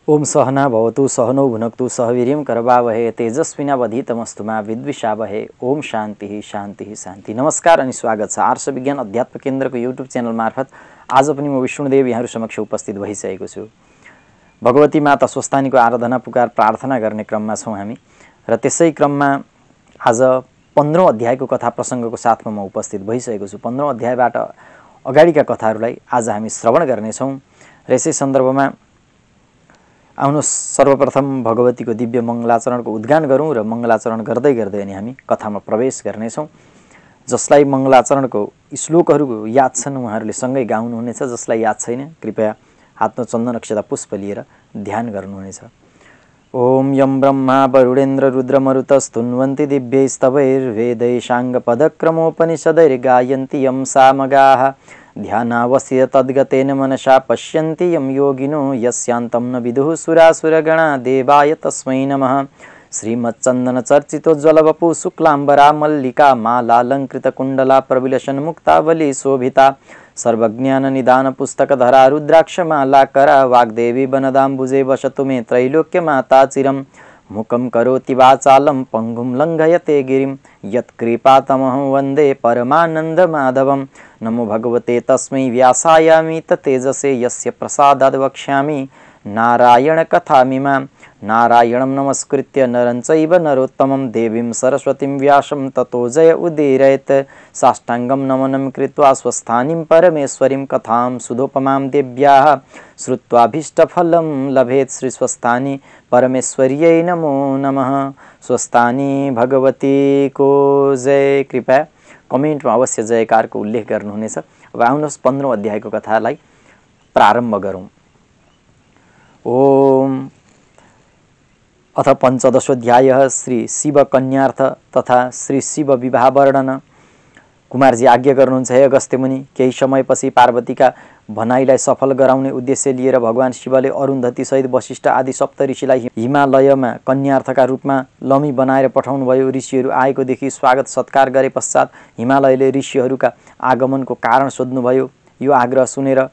ओम सहना भवतु सहनौ भुनक्तु सहवीर्यं करवावहे तेजस्विनावधीतमस्तु मा विद्विषावहे। ओम शान्ति शान्ति शान्ति। नमस्कार अनि स्वागत छ आर्ष विज्ञान अध्यात्म केन्द्रको युट्युब च्यानल मार्फत आज पनि म विष्णुदेव यहाँहरु समक्ष उपस्थित भइसकेको छु। भगवती माता स्वस्थानीको आराधना पुकार प्रार्थना गर्ने क्रममा छौं हामी र त्यसै क्रममा आज 15औं अध्यायको कथा प्रसंगको साथमा म उपस्थित भइसकेको छु। 15औं अध्यायबाट अगाडिका कथाहरूलाई आज हामी श्रवण गर्नेछौं र यसै सन्दर्भमा आउनुहोस् सर्वप्रथम भगवतीको दिव्य मङ्गलाचरणको उद्गान गरौँ र मङ्गलाचरण गर्दै गर्दै अनि हामी कथामा प्रवेश गर्नेछौं। जसलाई मङ्गलाचरणको श्लोकहरू याद छन् उहाँहरूले सँगै गाउनुहुनेछ, जसलाई याद छैन कृपया हातमा चन्दन अक्षता पुष्प लिएर ध्यान गर्नुहुनेछ। ओम यं ब्रह्मा वरुणेन्द्र रुद्रमरुतस्तुन्वन्ति दिव्यैस्तवैर्वेदैशाङ्गपदक्रमोपनिषदैर्गायन्ति यं सामगाः ध्यानावस्य तद्गतेन मनसा पश्यन्ति यं योगिनो यस्यान्तं न विदुः सुरासुरगणा देवाय तस्मै नमः। श्रीमच्चन्दनचर्चितोज्ज्वलवपु शुक्लाम्बरा मल्लिका मालालङ्कृतकुण्डला प्रविलसन्मुक्तावली शोभिता सर्वज्ञाननिदानपुस्तकधरा रुद्राक्षमालाकरा वाग्देवी वनदाम्बुजे वसतु मे त्रैलोक्यमाता चिरम्। मुखं करोति वाचालं पङ्गुं लङ्घयते गिरिं यत्कृपातमहं वन्दे परमानन्दमाधवं। नमो भगवते तस्मै व्यासायामित तेजसे यस्य प्रसादाद् वक्ष्यामि नारायणकथामिमां। नारायणं नमस्कृत्य नरं चैव नरोत्तमं देवीं सरस्वतीं व्यासं ततो जय उदीरयेत्। साष्टाङ्गं नमनं कृत्वा स्वस्थानीं परमेश्वरीं कथां सुधोपमां देव्याः श्रुत्वाभीष्टफलं लभेत्। श्रीस्वस्थानी परमेश्वर्यै नमो नमः। स्वस्थानी भगवती को जय। कृपया कमेन्टमा अवश्य जयकारको उल्लेख गर्नुहुनेछ। अब आउनुहोस् 15औं अध्यायको कथालाई प्रारम्भ गरौँ। ओम अथ पञ्चदशोऽध्यायः श्री शिव कन्यार्थ तथा श्री शिव विवाह वर्णन। कुमारजी आज्ञा गर्नुहुन्छ हे अगस्त्य मुनि, केही समयपछि पार्वतीका भनाइलाई सफल गराउने उद्देश्य लिएर भगवान शिवले अरुन्धती सहित वशिष्ठ आदि सप्तऋषिलाई हिमालयमा कन्यार्थका रूपमा लमी बनाएर पठाउनु भयो। ऋषिहरू आएको देखि स्वागत सत्कार गरे पश्चात हिमालयले ऋषिहरूका आगमनको कारण सोध्नुभयो। यो आग्रह सुनेर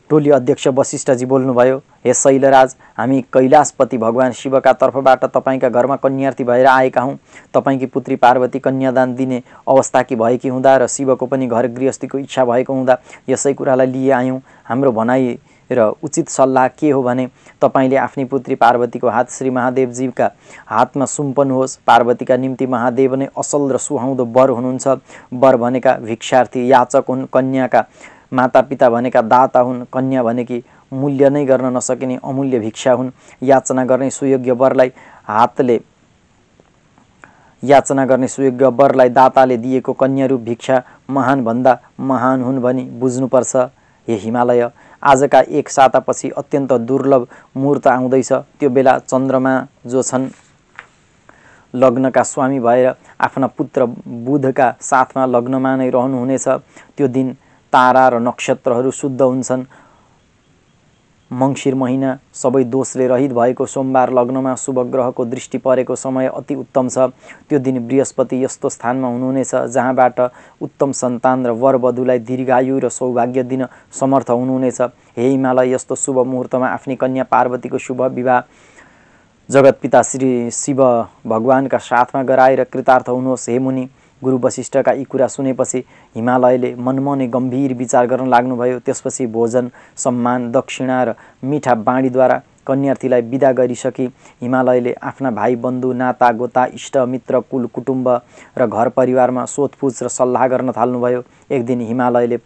टोली अध्यक्ष वशिष्ठजी बोल्नुभयो, हे शैलराज, हामी कैलाशपति भगवान शिवका तर्फबाट तपाईंका घरमा कन्यार्थी भएर आएका हौं। तपाईंकी पुत्री पार्वती कन्यादान दिने अवस्थाकी भएकी हुँदा र शिवको पनि घर गृहस्थीको इच्छा भएको हुँदा यसै कुरालाई लिए आयौं। हाम्रो भनाइ र उचित सल्लाह के हो भने तपाईंले आफ्नी पुत्री पार्वतीको हात श्री महादेवजीका हातमा सुम्पनुहोस्। पार्वतीका निम्ति महादेव नै असल र सुहाउँदो वर हुनुहुन्छ। वर भनेका भिक्षार्थी याचक हुन्, कन्याका मातापिता भनेका दाता हुन्, कन्या भनेकी मूल्य नै गर्न नसकिने अमूल्य भिक्षा हुन्। याचना गर्ने सुयोग्य वरलाई दाताले दिएको कन्यारूप भिक्षा महान भन्दा महान हुन् भनी बुझ्नुपर्छ। हे हिमालय, आजका एक सातापछि अत्यन्त दुर्लभ मुहूर्त आउँदैछ। त्यो बेला चन्द्रमा जो छन् लग्नका स्वामी भएर आफ्ना पुत्र बुधका साथमा लग्नमा नै रहनुहुनेछ। त्यो दिन तारा र नक्षत्रहरू शुद्ध हुन्छन्। मङ्सिर महिना सबै दोषले रहित भएको सोमबार लग्नमा शुभ ग्रहको दृष्टि परेको समय अति उत्तम छ। त्यो दिन बृहस्पति यस्तो स्थानमा हुनुहुनेछ जहाँबाट उत्तम सन्तान र वरवधुलाई दीर्घायु र सौभाग्य दिन समर्थ हुनुहुनेछ। हे हिमालय, यस्तो शुभ मुहूर्तमा आफ्नी कन्या पार्वतीको शुभ विवाह जगतपिता श्री शिव भगवानका साथमा गराएर कृतार्थ हुनुहोस्। हे मुनि, गुरु वशिष्ठका यी कुरा सुनेपछि हिमालयले मनमनै गम्भीर विचार गर्न लाग्नुभयो। त्यसपछि भोजन, सम्मान, दक्षिणा र मिठा बाणीद्वारा कन्यार्थीलाई विदा गरिसकी हिमालयले आफ्ना भाइ बन्धु, नाता गोता, इष्ट मित्र, कुल कुटुम्ब र घर परिवारमा सोधपुछ र सल्लाह गर्न थाल्नुभयो। एक दिन हिमालयले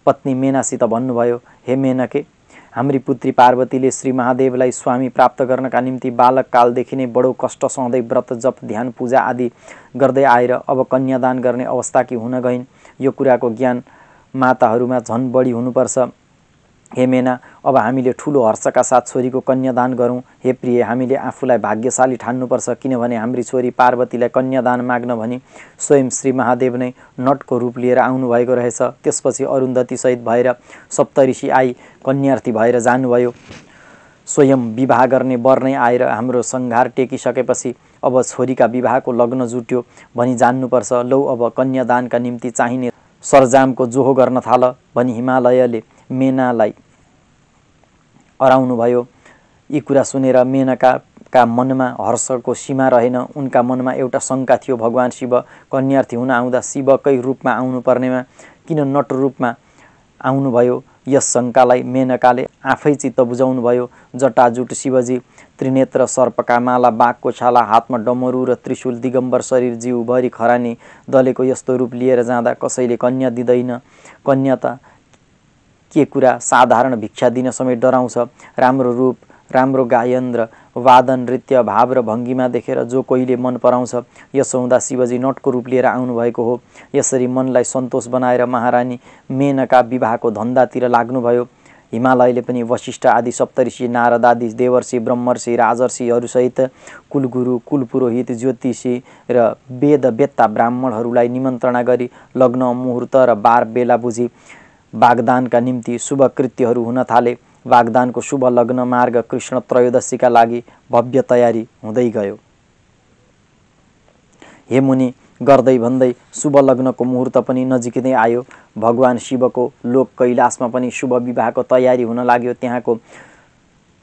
पत्नी मेनासित भन्नुभयो, हे मेनके, हाम्री पुत्री पार्वतीले श्री महादेवलाई स्वामी प्राप्त गर्नका निम्ति बालककालदेखि नै बडो कष्ट सहँदै व्रत जप ध्यान पूजा आदि गर्दै आएर अब कन्यादान गर्ने अवस्थाकी हुन गइन्। यो कुराको ज्ञान माताहरूमा झन् बढी हुनुपर्छ। हे मेना, अब हामीले ठुलो हर्षका साथ छोरीको कन्यादान गरौँ। हे प्रिय, हामीले आफूलाई भाग्यशाली ठान्नुपर्छ, किनभने हाम्री छोरी पार्वतीलाई कन्यादान माग्न भनी स्वयं श्री महादेव नै नटको रूप लिएर आउनुभएको रहेछ। त्यसपछि अरुन्धती सहित भएर सप्तऋषि आई कन्यार्थी भएर जानुभयो। स्वयं विवाह गर्ने वर नै आएर हाम्रो संघार टेकिसकेपछि अब छोरीका विवाहको लग्न जुट्यो भनी जान्नुपर्छ। लौ, अब कन्यादानका निम्ति चाहिने सरजामको जोहो गर्न थाल भनी हिमालयले मेनालाई अराउनुभयो। यी कुरा सुनेर मेनकाका मनमा हर्षको सीमा रहेन। उनका मनमा एउटा शङ्का थियो, भगवान शिव कन्यार्थी हुन आउँदा शिवकै रूपमा आउनुपर्नेमा किन नट रूपमा आउनुभयो? यस शङ्कालाई मेनकाले आफै चित्त बुझाउनु भयो। जटाजुट शिवजी त्रिनेत्र, सर्पका माला, बाघको छाला, हातमा डमरू र त्रिशूल, दिगम्बर शरीर, जिउभरि खरानी दलेको यस्तो रूप लिएर जाँदा कसैले कन्या दिँदैन। कन्या त के कुरा, साधारण भिक्षा दिन समेत डराउँछ। राम्रो रूप, राम्रो गायन र वादन, नृत्य, भाव र भङ्गिमा देखेर जो कोहीले मन पराउँछ। यसो हुँदा शिवजी नटको रूप लिएर आउनुभएको हो। यसरी मनलाई सन्तोष बनाएर महारानी मेनका विवाहको धन्दातिर लाग्नुभयो। हिमालयले पनि वशिष्ठ आदि सप्तऋषि, नारद आदि देवर्षि, ब्रह्मर्षि, राजर्षिहरूसहित कुलगुरु, कुलपुरोहित, ज्योतिषी र वेदवेत्ता ब्राह्मणहरूलाई निमन्त्रणा गरी लग्न, मुहुर्त र बार बेला बुझी वागदानका निम्ति शुभ कृत्यहरू हुन थाले। वागदानको शुभ लग्न मार्ग कृष्ण त्रयोदशीका लागि भव्य तयारी हुँदै गयो। हे मुनि, गर्दै भन्दै शुभ लग्नको मुहुर्त पनि नजिकै आयो। भगवान शिवको लोक कैलाशमा पनि शुभ विवाहको तयारी हुन लाग्यो। त्यहाँको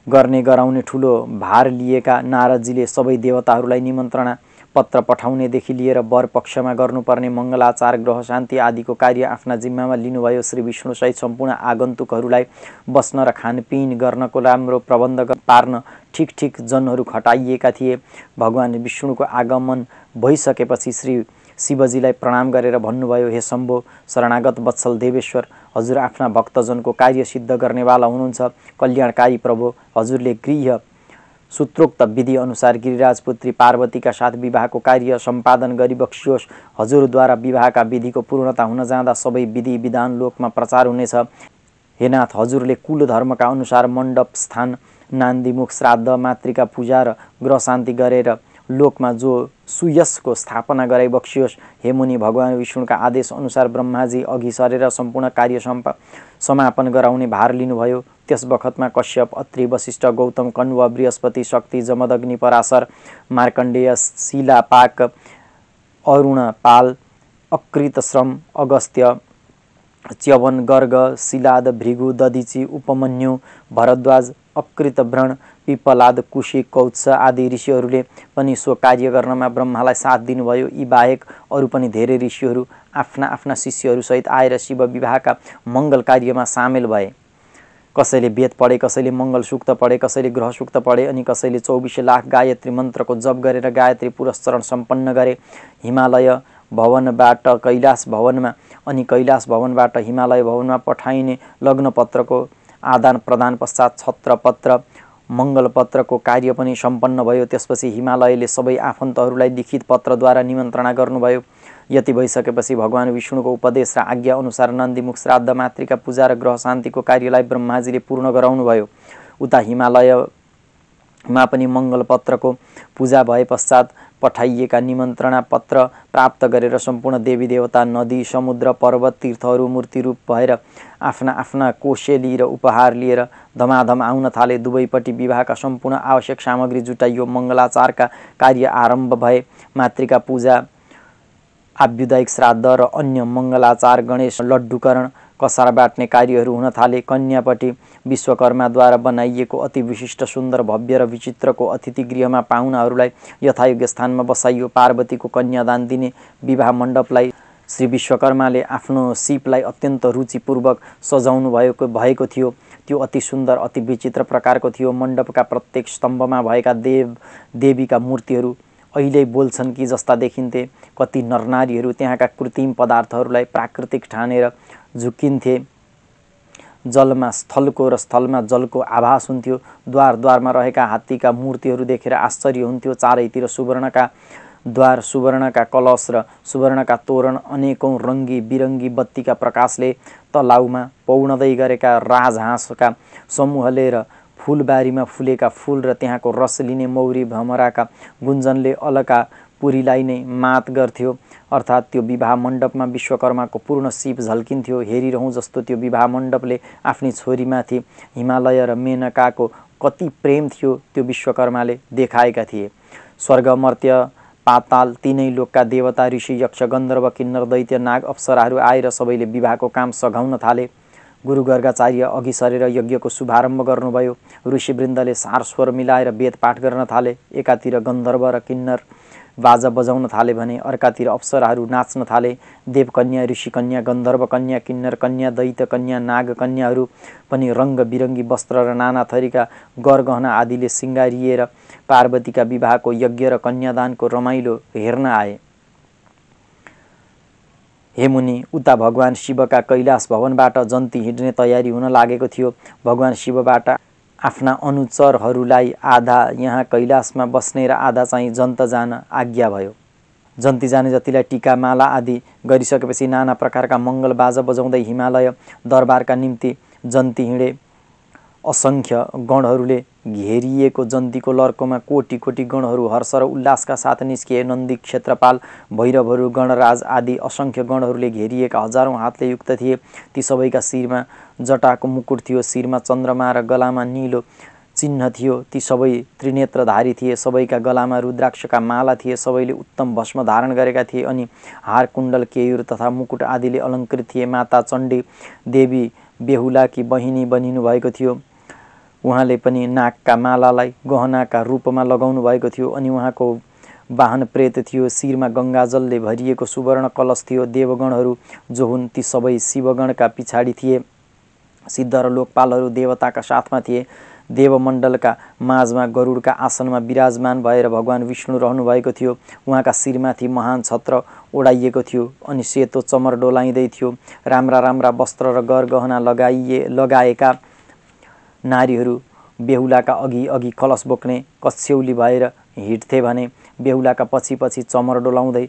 गर्ने गराउने ठुलो भार लिएका नारदजीले सबै देवताहरूलाई निमन्त्रणा पत्र पठाउनेदेखि लिएर वर पक्षमा गर्नुपर्ने मङ्गलाचार, ग्रह शान्ति आदिको कार्य आफ्ना जिम्मामा लिनुभयो। श्री विष्णुसहित सम्पूर्ण आगन्तुकहरूलाई बस्न र खानपिन गर्नको राम्रो प्रबन्ध पार्न ठिक ठिक जनहरू खटाइएका थिए। भगवान विष्णुको आगमन भइसकेपछि श्री शिवजीलाई प्रणाम गरेर भन्नुभयो, हे शम्भो, शरणागत वत्सल देवेश्वर, हजुर आफ्ना भक्तजनको कार्य सिद्ध गर्नेवाला हुनुहुन्छ। कल्याणकारी प्रभु, हजुरले गृह सूत्रोक्त विधि अनुसार गिरिराज पुत्री पार्वतीका साथ विवाहको कार्य सम्पादन गरी बक्सियोस्। हजुरद्वारा विवाहका विधिको पूर्णता हुन जाँदा सबै विधि विधान लोकमा प्रचार हुनेछ। हे नाथ, हजुरले कुल धर्मका अनुसार मण्डप स्थान, नान्दीमुख, श्राद्ध, मातृका पूजा र ग्रह शान्ति गरेर लोकमा जो सुयशको स्थापना गराई बक्सियोस्। हे मुनि, भगवान विष्णुका आदेश अनुसार ब्रह्माजी अघि सरेर सम्पूर्ण कार्य समापन गराउने भार लिनुभयो। त्यस बखतमा कश्यप, अत्रि, वशिष्ठ, गौतम, कण्व, बृहस्पति, शक्ति, जमदग्नि, पराशर, मार्कण्डेय, शिलापाक, अरुण, पाल, अकृतश्रम, अगस्त्य, च्यवन, गर्ग, शिलाद, भृगु, दधिची, उपमन्यु, भरद्वाज, अकृतव्रण, पिप्पलाद, कुशिक, कौत्स आदि ऋषिहरूले पनि सो कार्य गर्नमा ब्रह्मालाई साथ दिनुभयो। यी बाहेक अरू पनि धेरै ऋषिहरू आफ्ना आफ्ना शिष्यहरूसहित आएर शिव विवाहका मङ्गल कार्यमा सामेल भए। कसैले वेद पढे, कसैले मङ्गल सूक्त पढे, कसैले ग्रह सूक्त पढे, अनि कसैले 24 लाख गायत्री मन्त्रको जप गरेर गायत्री पुरस्चरण सम्पन्न गरे। हिमालय भवनबाट कैलाश भवनमा अनि कैलाश भवनबाट हिमालय भवनमा पठाइने लग्नपत्रको आदान प्रदान पश्चात छत्रपत्र, मङ्गलपत्रको कार्य पनि सम्पन्न भयो। त्यसपछि हिमालयले सबै आफन्तहरूलाई लिखित पत्रद्वारा निमन्त्रणा गर्नुभयो। यति भइसकेपछि भगवान विष्णुको उपदेश र आज्ञा अनुसार नन्दीमुख, श्राद्ध, मातृका पूजा र ग्रह शान्तिको कार्यलाई ब्रह्माजीले पूर्ण गराउनुभयो। उता हिमालयमा पनि मङ्गलपत्रको पूजा भए पश्चात पठाइएका निमन्त्रणा पत्र प्राप्त गरेर सम्पूर्ण देवी देवता, नदी, समुद्र, पर्वत, तीर्थहरू मूर्तिरूप भएर आफ्ना आफ्ना कोसेली र उपहार लिएर धमाधम आउन थाले। दुवैपट्टि विवाहका सम्पूर्ण आवश्यक सामग्री जुटाइयो। मङ्गलाचारका कार्य आरम्भ भए। मातृका पूजा, आभ्युदायिक श्राद्ध र अन्य मङ्गलाचार, गणेश लड्डुकरण, कसार बाट्ने कार्यहरू हुन थाले। कन्यापट्टि विश्वकर्माद्वारा बनाइएको अति विशिष्ट, सुन्दर, भव्य र विचित्रको अतिथि गृहमा पाहुनाहरूलाई यथायोग्य स्थानमा बसाइयो। पार्वतीको कन्यादान दिने विवाह मण्डपलाई श्री विश्वकर्माले आफ्नो सिपलाई अत्यन्त रुचिपूर्वक सजाउनु भएको थियो। त्यो अति सुन्दर, अति विचित्र प्रकारको थियो। मण्डपका प्रत्येक स्तम्भमा भएका देवीका मूर्तिहरू अहिले बोल्छन् कि जस्ता देखिन्थे। कति नरनारीहरू त्यहाँका कृत्रिम पदार्थहरूलाई प्राकृतिक ठानेर झुक्किन्थे। जलमा स्थलको र स्थलमा जलको आभास हुन्थ्यो। द्वारमा रहेका हात्तीका मूर्तिहरू देखेर आश्चर्य हुन्थ्यो। चारैतिर सुवर्णका द्वार, सुवर्णका कलश र सुवर्णका तोरण, अनेकौं रङ्गी बिरङ्गी बत्तीका प्रकाशले तलाउमा पौड्दै गरेका राजहाँसका समूहले र फुलबारीमा फुलेका फूल र त्यहाँको रस लिने मौरी भमराका गुन्जनले अलका पुरीलाई नै मात गर्थ्यो। अर्थात् त्यो विवाह मण्डपमा विश्वकर्माको पूर्ण सिप झल्किन्थ्यो। हेरिरहँ जस्तो त्यो विवाह मण्डपले आफ्नी छोरीमाथि हिमालय र मेनकाको कति प्रेम थियो त्यो विश्वकर्माले देखाएका थिए। स्वर्ग, मर्त्य, पाताल तीनै लोकका देवता, ऋषि, यक्ष, गन्धर्व, किन्नर, दैत्य, नाग, अप्सराहरू आएर सबैले विवाहको काम सघाउन थाले। गुरु गर्गाचार्य अघि सरेर यज्ञको शुभारम्भ गर्नुभयो। ऋषिवृन्दले सार स्वर मिलाएर वेद पाठ गर्न थाले। एकातिर गन्धर्व र किन्नर बाजा बजाउन थाले भने अर्कातिर अप्सराहरू नाच्न थाले। देवकन्या, ऋषिकन्या, गन्धर्व कन्या, किन्नर कन्या, दैत्य कन्या, नाग कन्याहरू पनि रङ्ग बिरङ्गी वस्त्र र नाना थरीका गरगहना आदिले सिँगारिएर पार्वतीका विवाहको यज्ञ र कन्यादानको रमाइलो हेर्न आए। हे मुनि, उता भगवान शिवका कैलाश भवनबाट जन्ती हिँड्ने तयारी हुन लागेको थियो। भगवान शिवबाट आफ्ना अनुचरहरूलाई आधा यहाँ कैलाशमा बस्ने र आधा चाहिँ जन्त जान आज्ञा भयो। जन्ती जाने जतिलाई टीका माला आदि गरिसकेपछि नाना प्रकारका मङ्गल बाजा बजाउँदै हिमालय दरबारका निम्ति जन्ती हिँडे। असङ्ख्य गणहरूले घेरिएको जन्तीको लर्कोमा कोटी कोटी गणहरू हर्ष र उल्लासका साथ निस्किए। नन्दी, क्षेत्रपाल, भैरवहरू, गणराज आदि असङ्ख्य गणहरूले घेरिएका हजारौँ हातले युक्त थिए। ती सबैका शिरमा जटाको मुकुट थियो, शिरमा चन्द्रमा र गलामा नीलो चिन्ह थियो। ती सबै त्रिनेत्रधारी थिए। सबैका गलामा रुद्राक्षका माला थिए। सबैले उत्तम भस्म धारण गरेका थिए अनि हार, कुण्डल, केयूर तथा मुकुट आदिले अलङ्कृत थिए। माता चण्डी देवी बेहुलाकी बहिनी बनिनु भएको थियो। उहाँले पनि नागका मालालाई गहनाका रूपमा लगाउनु भएको थियो अनि उहाँको वाहन प्रेत थियो। शिरमा गङ्गाजलले भरिएको सुवर्ण कलश थियो। देवगणहरू जो हुन् ती सबै शिवगणका पछाडि थिए। सिद्ध र लोकपालहरू देवताका साथमा थिए। देवमण्डलका माझमा गरुडका आसनमा विराजमान भएर भगवान विष्णु रहनु भएको थियो। उहाँका शिरमाथि महान छत्र ओढाइएको थियो अनि सेतो चमर डोलाइँदै थियो। राम्रा राम्रा वस्त्र र गरगहना लगाएका नारीहरू बेहुलाका अघि अघि कलश बोक्ने कछ्यौली भएर हिँड्थे भने बेहुलाका पछि पछि चमर डोलाउँदै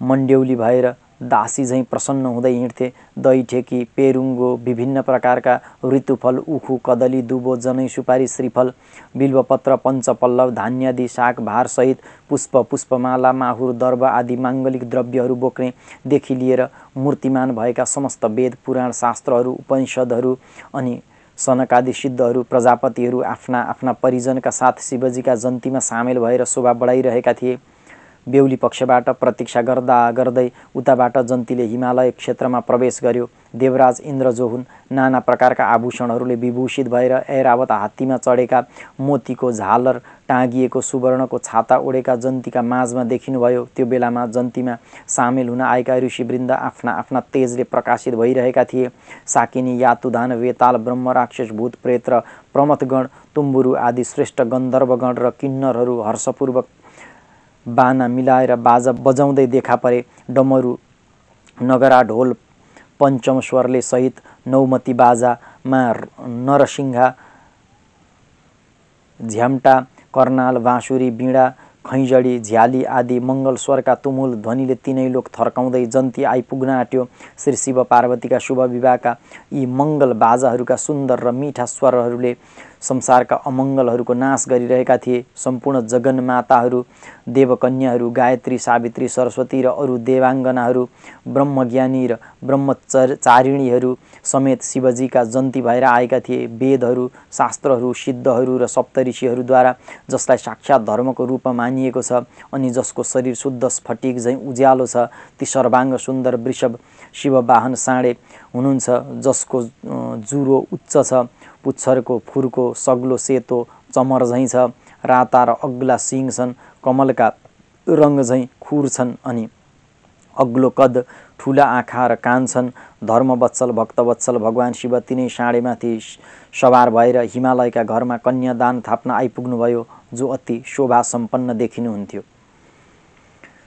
मण्ड्यौली भएर दासी झैँ प्रसन्न हुँदै हिँड्थे। दही, ठेकी, पेरुङ्गो, विभिन्न प्रकारका ऋतुफल, उखु, कदली, दुबो, जनै, सुपारी, श्रीफल, बिल्वपत्र, पञ्चपल्लव, धान्यादि शाक भारसहित पुष्प, पुष्पमाला, माहुर, दर्भ आदि माङ्गलिक द्रव्यहरू बोक्नेदेखि लिएर मूर्तिमान भएका समस्त वेद, पुराण, शास्त्रहरू, उपनिषदहरू अनि सनकादि सिद्धहरू, प्रजापतिहरू आफ्ना आफ्ना परिजनका साथ शिवजीका जन्तीमा सामेल भएर शोभा बढाइरहेका थिए। बेहुली पक्षबाट प्रतीक्षा गर्दा गर्दै उताबाट जन्तीले हिमालय क्षेत्रमा प्रवेश गर्यो। देवराज इन्द्र जो हुन् नाना प्रकारका आभूषणहरूले विभूषित भएर ऐरावत हात्तीमा चढेका, मोतीको झालर टाँगिएको सुवर्णको छाता ओढेका जन्तीका माझमा देखिनुभयो। त्यो बेलामा जन्तीमा सामेल हुन आएका ऋषिवृन्द आफ्ना आफ्ना तेजले प्रकाशित भइरहेका थिए। साकिनी, यातुधान, वेताल, ब्रह्म, राक्षस, भूत, प्रेत र प्रमथगण, तुम्बुरु आदि श्रेष्ठ गन्धर्वगण र किन्नरहरू हर्षपूर्वक बाना मिलाएर बाजा बजाउँदै देखा परे। डमरू, नगरा, ढोल, पञ्चम स्वरले सहित नौमती बाजामा नरसिंहा, झ्याम्टा, कर्नाल, बाँसुरी, बीडा, खैँजडी, झ्याली आदि मङ्गल स्वरका तुमुल ध्वनिले तीनै लोक थर्काउँदै जन्ती आइपुग्न आँट्यो। श्री शिव पार्वतीका शुभ विवाहका यी मङ्गल बाजाहरूका सुन्दर र मिठा स्वरहरूले संसारका अमङ्गलहरूको नाश गरिरहेका थिए। सम्पूर्ण जगन्माताहरू, देवकन्याहरू, गायत्री, सावित्री, सरस्वती र अरू देवाङ्गनाहरू, ब्रह्मज्ञानी र ब्रह्मचारिणीहरू समेत शिवजीका जन्ती भएर आएका थिए। वेदहरू, शास्त्रहरू, सिद्धहरू र सप्तऋषिहरूद्वारा जसलाई साक्षात् धर्मको रूप मानिएको छ अनि जसको शरीर शुद्ध स्फटिक झैँ उज्यालो छ, ती सर्वाङ्ग सुन्दर वृषभ शिववाहन साँडे हुनुहुन्छ, जसको जुरो उच्च छ, पुच्छरको फुर्को सग्लो सेतो चमर झैँ छ, राता र अग्ला सिङ छन्, कमलका रङ्ग झैँ खुर छन् अनि अग्लो कद, ठुला आँखा र कान छन्। धर्मवत्सल भक्तवत्सल भगवान शिव तिनै साँडेमाथि सवार भएर हिमालयका घरमा कन्यादान थाप्न आइपुग्नुभयो, जो अति शोभा सम्पन्न देखिनुहुन्थ्यो।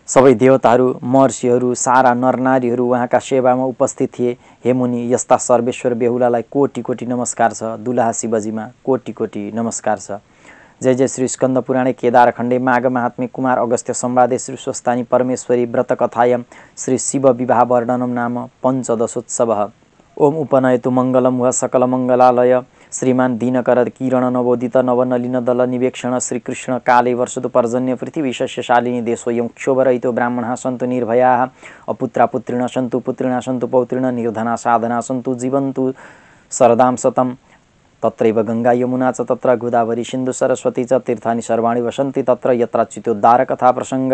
सबै देवताहरू, महर्षिहरू, सारा नरनारीहरू उहाँका सेवामा उपस्थित थिए। हे मुनि, यस्ता सर्वेश्वर बेहुलालाई कोटि कोटि नमस्कार छ। दुलाहा शिवजीमा कोटि कोटि नमस्कार छ। जय जय श्री स्कंद पुराणे केदारखण्डे माघ महात्म्ये कुमार अगस्त्य संवादे श्री स्वस्तानी परमेश्वरी व्रतकथायां श्री शिव विवाह वर्णनम नाम पंचदशोत्सवः। ओम उपनयतु मंगलम वह सकल मंगलालय श्रीमान दीनकर किरण नवोदित नवनलिन दल निवेक्षण श्रीकृष्ण काले वर्षतु पर्जन्य पृथ्वी शस्यशालिनी देशोऽयं क्षोभरहितो ब्राह्मणाः सन्तु निर्भयाः अपुत्रा पुत्रिणः सन्तु पुत्रिणः सन्तु पौत्रिणः निर्धना साधना सन्तु जीवन्तु शरदां शतम् तत्रैव गङ्गा यमुना च तत्र गोदावरी सिन्धु सरस्वती च तीर्थानि सर्वाणि वसन्ति तत्र यत्राच्युतोद्धार कथा प्रसङ्ग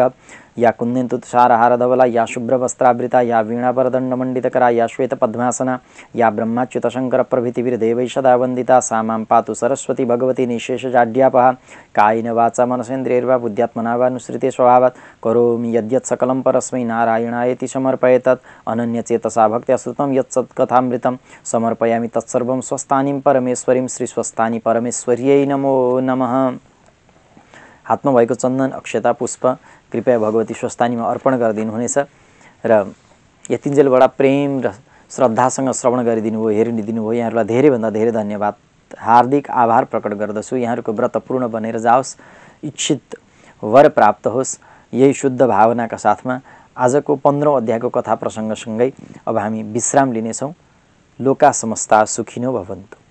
या कुन्देन्दु तुषारहार धवला या शुभ्रवस्त्रावृता या वीणावरदण्डमण्डितकरा या श्वेतपद्मासना या ब्रह्माच्युतशङ्कर प्रभृतिभिर्देवैः सदा वन्दिता सा मां पातु सरस्वती भगवती निःशेषजाड्यापहा कायेन वाचा मनसेन्द्रियैर्वा बुद्ध्यात्मना वा नुसृते स्वभावात् करोमि यद्यत् सकलं परस्मै नारायणायेति समर्पयेतत् अनन्यचेतसा भक्त्या श्रुतं यत् सत्कथामृतं समर्पयामि तत्सर्वं स्वस्थानीं परमेश्वरीं श्री स्वस्थानी परमेश्वर्यै नमो नमः। हातमा भएको चन्दन अक्षता पुष्प कृपया भगवती स्वस्थानीमा अर्पण गरिदिनुहुनेछ र यतिन्जेलबाट प्रेम र श्रद्धासँग श्रवण गरिदिनु भयो, हेरिदिनु भयो। यहाँहरूलाई धेरैभन्दा धेरै धन्यवाद, हार्दिक आभार प्रकट गर्दछु। यहाँहरूको व्रत पूर्ण बनेर जाओस्, इच्छित वर प्राप्त होस्, यही शुद्ध भावनाका साथमा आजको 15औं अध्यायको कथा प्रसङ्गसँगै अब हामी विश्राम लिनेछौँ। लोका समस्ता सुखिनो भवन्तु।